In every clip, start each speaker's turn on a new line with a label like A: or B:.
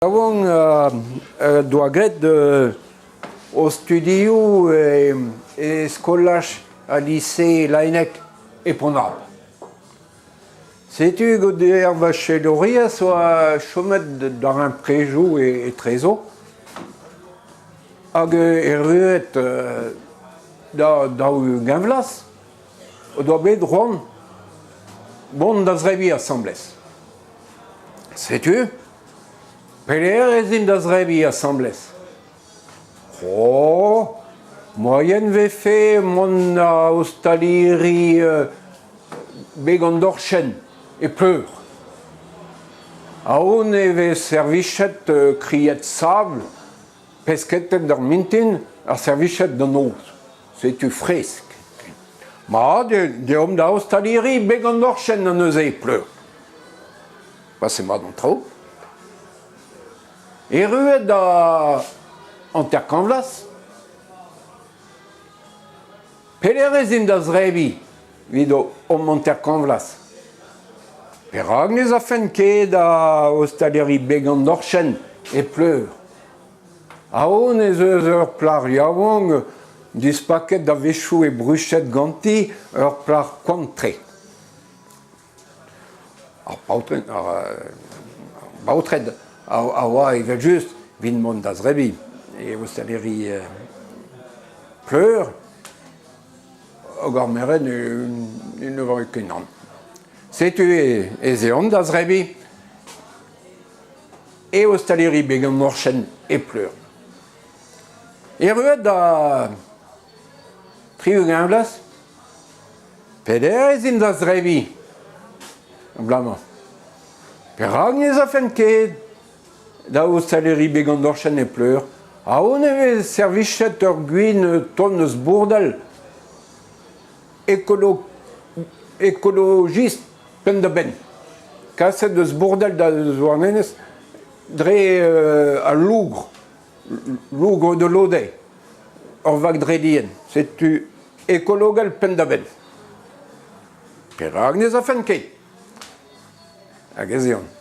A: Avons doagret au studio et scolage à lycée Lainec et Ponab. Sais-tu que der vacheloria soit chomet dans un préjou et trésor hag ruet da gavlas o doit bet ron bon da zrevi assemblès. Sais-tu? Peler ezin da zrevi assemblès. Oh, moyen vefe mon ostaliri begandorchen et pleur. Aon eve servichet kriet sable, pesketet d'ar mintin, ar servichet d'an oz. C'est-tu fresk. Ma, de homme da ostaliri begandorchen an eus e pleur. Ba, c'est ma d'an tro. E ruet da anterkanvlas. Peler ezin da zrevi vid om anterkanvlas. Perak nez a fen ket da ostaleri begandorchen e pleur. Aon ez eus ur plar yaouang dispaket da vechou e bruchet ganti ur plar kontre. Bautred a oa evel just vin mont da zrevi e ostaleri pleur hag ar meren un ur kenan. Setu ez eon da zrevi e ostaleri begandorchen e pleur. E ruet da triu gamblas peder ezin da zrevi blama. Perak nez a fen ket da ostaleri begandorchen e pleur. Aon eve servichet ur gwin ton eus bourdal écologiste pen da ben. Kaset eus bourdal da zouarnenez dre a lougre de lodei ur vag dre dien. Setu écologal pen da ben. Perak nez a fen ket. Hag ez eon.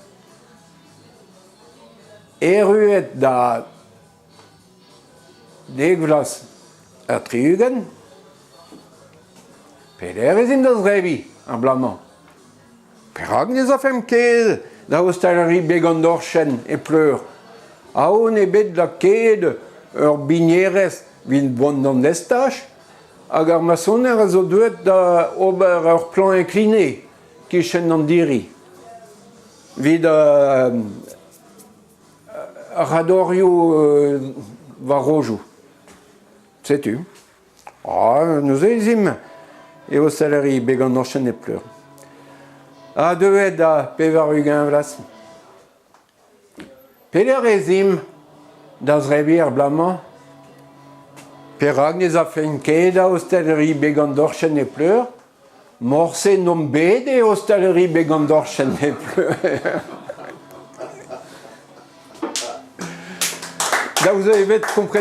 A: E ruet da degvlas a triugen, peler ezin da zrevi ar blama. Perak nez a fem ket da ostaleri begandorchen e pleur. Aon e bet la ket ur binierez vin bon d'an destach, hag ar masoner a zo deuet da ober ur plan incliné kichen an diri. Vid radorio va rojou. Sais-tu? Ah, nous ezim e ostaleri begandorchen e pleur. A deuet da pevar ugin-vlas. Peler ezim da zrevi ar blama. Perak nez a fen ket da ostaleri begandorchen e pleur. Morse nom bet e ostaleri begandorchen e pleur. Da vous avez compris.